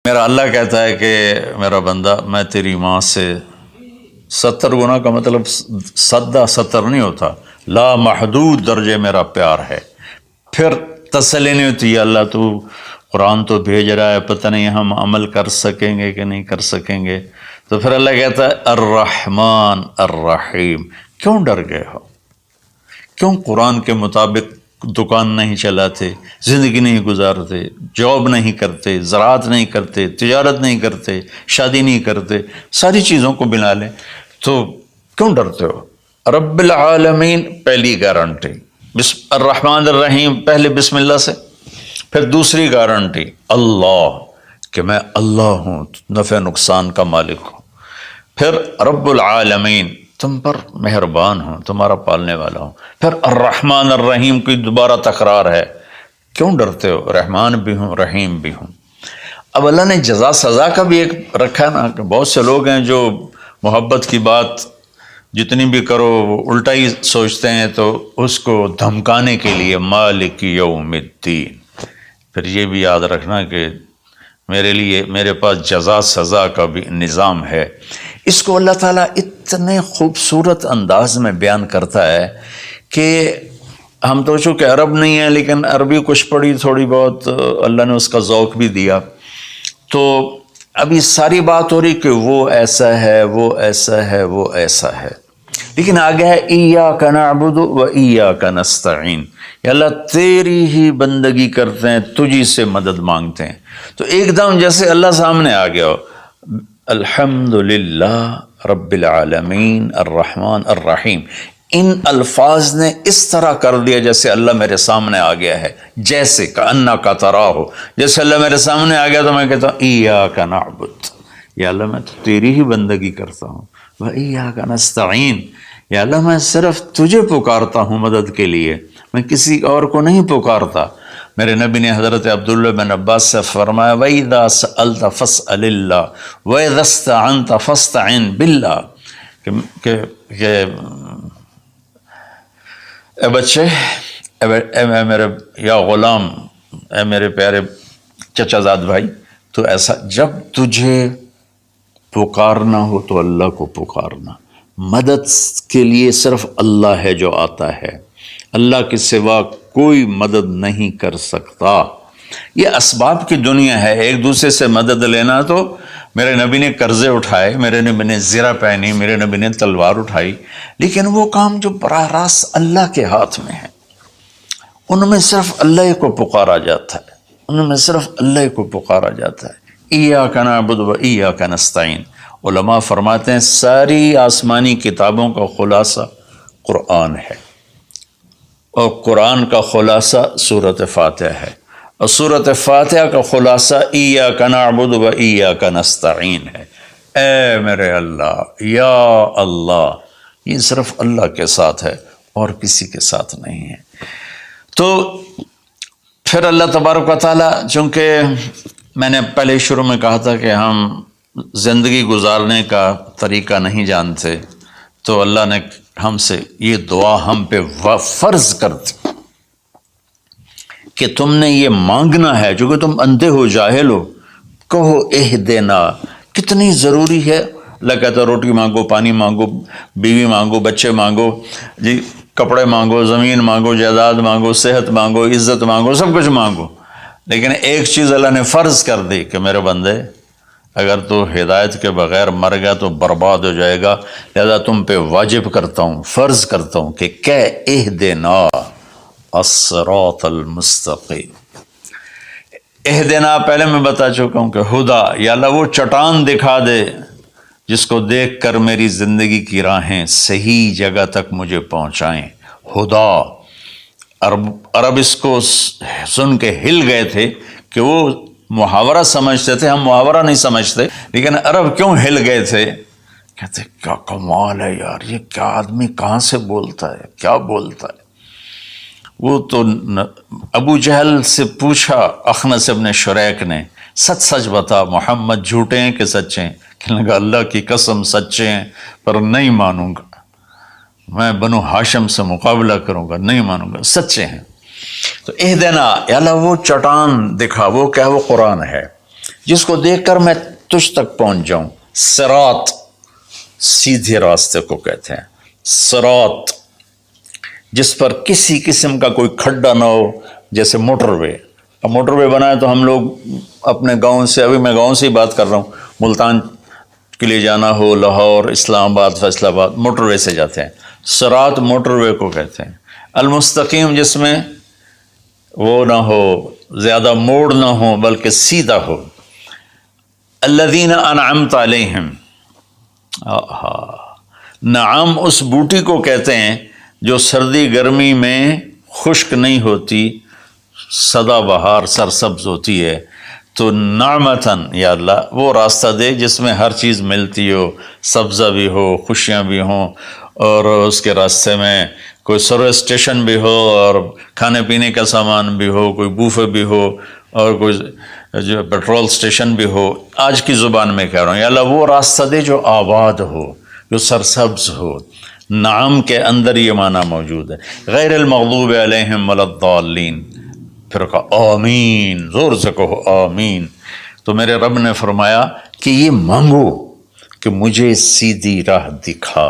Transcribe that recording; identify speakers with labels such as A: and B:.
A: میرا اللہ کہتا ہے کہ میرا بندہ میں تیری ماں سے 70 گنا کا مطلب سدہ 70 نہیں ہوتا، لا محدود درجے میرا پیار ہے۔ پھر تسلی نہیں ہوتی، یا اللہ تو قرآن تو بھیج رہا ہے، پتہ نہیں ہم عمل کر سکیں گے کہ نہیں کر سکیں گے۔ تو پھر اللہ کہتا ہے الرحمن الرحیم۔ کیوں ڈر گئے ہو؟ کیوں قرآن کے مطابق دکان نہیں چلاتے، زندگی نہیں گزارتے، جاب نہیں کرتے، زراعت نہیں کرتے، تجارت نہیں کرتے، شادی نہیں کرتے، ساری چیزوں کو بنا لیں تو کیوں ڈرتے ہو؟ رب العالمین پہلی گارنٹی، الرحمن الرحیم پہلے بسم اللہ سے، پھر دوسری گارنٹی اللہ کہ میں اللہ ہوں، نفع نقصان کا مالک ہوں، پھر رب العالمین تم پر مہربان ہوں، تمہارا پالنے والا ہوں، پھر الرحمن الرحیم کی دوبارہ تکرار ہے۔ کیوں ڈرتے ہو؟ رحمان بھی ہوں رحیم بھی ہوں۔ اب اللہ نے جزا سزا کا بھی ایک رکھا نا، کہ بہت سے لوگ ہیں جو محبت کی بات جتنی بھی کرو وہ الٹا ہی سوچتے ہیں، تو اس کو دھمکانے کے لیے مالک یوم الدین۔ پھر یہ بھی یاد رکھنا کہ میرے پاس جزا سزا کا بھی نظام ہے۔ اس کو اللہ تعالیٰ اتنے خوبصورت انداز میں بیان کرتا ہے کہ ہم تو چونکہ عرب نہیں ہیں، لیکن عربی کچھ پڑھی تھوڑی بہت، اللہ نے اس کا ذوق بھی دیا، تو ابھی ساری بات ہو رہی کہ وہ ایسا ہے، وہ ایسا ہے، وہ ایسا ہے، لیکن آگے ہے ایاک نعبد و ایاک نستعین، یا اللہ تیری ہی بندگی کرتے ہیں، تجھی سے مدد مانگتے ہیں۔ تو ایک دم جیسے اللہ سامنے آ گیا ہو، الحمدللہ رب العالمین الرحمن الرحیم، ان الفاظ نے اس طرح کر دیا جیسے اللہ میرے سامنے آ گیا ہے، جیسے کأنک تراہ، جیسے اللہ میرے سامنے آ گیا تو میں کہتا ہوں ایاک نعبد، یا اللہ میں تو تیری ہی بندگی کرتا ہوں، و ایاک نستعین، یا اللہ میں صرف تجھے پکارتا ہوں مدد کے لیے، میں کسی اور کو نہیں پکارتا۔ میرے نبی نے حضرت عبداللہ بن عباس سے فرمایا وَإِذَا سَأَلْتَ فَاسْأَلِ اللَّهِ وَإِذَا اسْتَعَنْتَ فَاسْتَعِنْ بِاللَّهِ کہ اے بچے، اے میرے یا غلام، اے میرے پیارے چچا زاد بھائی، تو ایسا جب تجھے پکارنا ہو تو اللہ کو پکارنا، مدد کے لیے صرف اللہ ہے جو آتا ہے، اللہ کے سوا کوئی مدد نہیں کر سکتا۔ یہ اسباب کی دنیا ہے، ایک دوسرے سے مدد لینا، تو میرے نبی نے قرضے اٹھائے، میرے نبی نے زرہ پہنی، میرے نبی نے تلوار اٹھائی، لیکن وہ کام جو براہ راست اللہ کے ہاتھ میں ہے، ان میں صرف اللہ کو پکارا جاتا ہے، ان میں صرف اللہ کو پکارا جاتا ہے۔ ایاک نعبد و ایاک نستعین۔ علماء فرماتے ہیں ساری آسمانی کتابوں کا خلاصہ قرآن ہے، اور قرآن کا خلاصہ سورۃ فاتحہ ہے، اور سورۃ فاتحہ کا خلاصہ ایاک نعبد و ایاک نستعین ہے۔ اے میرے اللہ، یا اللہ، یہ صرف اللہ کے ساتھ ہے اور کسی کے ساتھ نہیں ہے۔ تو پھر اللہ تبارک و تعالیٰ، چونکہ میں نے پہلے شروع میں کہا تھا کہ ہم زندگی گزارنے کا طریقہ نہیں جانتے، تو اللہ نے ہم سے یہ دعا ہم پہ فرض کر دی کہ تم نے یہ مانگنا ہے، چونکہ تم اندھے ہو، جاہل ہو، کہو اہدنا۔ کتنی ضروری ہے، اللہ کہتا ہے روٹی مانگو، پانی مانگو، بیوی مانگو، بچے مانگو، جی کپڑے مانگو، زمین مانگو، جائیداد مانگو، صحت مانگو، عزت مانگو، سب کچھ مانگو، لیکن ایک چیز اللہ نے فرض کر دی کہ میرے بندے اگر تو ہدایت کے بغیر مر گیا تو برباد ہو جائے گا، لہذا تم پہ واجب کرتا ہوں، فرض کرتا ہوں کہ اہدنا الصراط المستقیم۔ اہدنا پہلے میں بتا چکا ہوں کہ ہدا، یا اللہ وہ چٹان دکھا دے جس کو دیکھ کر میری زندگی کی راہیں صحیح جگہ تک مجھے پہنچائیں۔ ہدا، عرب اس کو سن کے ہل گئے تھے کہ وہ محاورہ سمجھتے تھے، ہم محاورہ نہیں سمجھتے، لیکن عرب کیوں ہل گئے تھے؟ کہتے کیا کمال ہے یار، یہ کیا آدمی کہاں سے بولتا ہے، کیا بولتا ہے۔ وہ تو ابو جہل سے پوچھا اخنس ابن شریک نے، سچ سچ بتا محمد جھوٹے ہیں کہ سچے ہیں؟ کہنے لگا اللہ کی قسم سچے ہیں، پر نہیں مانوں گا، میں بنو ہاشم سے مقابلہ کروں گا، نہیں مانوں گا، سچے ہیں۔ تو اہدنا، یا اللہ وہ چٹان دکھا، وہ کیا؟ وہ قرآن ہے جس کو دیکھ کر میں تجھ تک پہنچ جاؤں. صراط سیدھے راستے کو کہتے ہیں. صراط جس پر کسی قسم کا کوئی کھڈا نہ ہو، جیسے موٹر وے. اب موٹر وے بنا ہے تو ہم لوگ اپنے گاؤں سے، ابھی میں گاؤں سے ہی بات کر رہا ہوں، ملتان کے لیے جانا ہو، لاہور، اسلام آباد، فیصل آباد، موٹر وے سے جاتے ہیں. صراط موٹر وے کو کہتے ہیں. المستقیم جس میں وہ نہ ہو، زیادہ موڑ نہ ہو بلکہ سیدھا ہو. الذین انعمت علیہم، نعم اس بوٹی کو کہتے ہیں جو سردی گرمی میں خشک نہیں ہوتی، سدا بہار سرسبز ہوتی ہے. تو نعمتاً یا اللہ وہ راستہ دے جس میں ہر چیز ملتی ہو، سبزہ بھی ہو، خوشیاں بھی ہوں، اور اس کے راستے میں کوئی سروس اسٹیشن بھی ہو، اور کھانے پینے کا سامان بھی ہو، کوئی بوفے بھی ہو، اور کوئی جو پیٹرول اسٹیشن بھی ہو. آج کی زبان میں کہہ رہا ہوں، یا اللہ وہ راستہ دے جو آباد ہو، جو سرسبز ہو. نعم کے اندر یہ معنی موجود ہے. غیر المغضوب علیہم ولا الضالین. پھر کہا آمین، زور سے کہو آمین. تو میرے رب نے فرمایا کہ یہ مانگو کہ مجھے سیدھی راہ دکھا.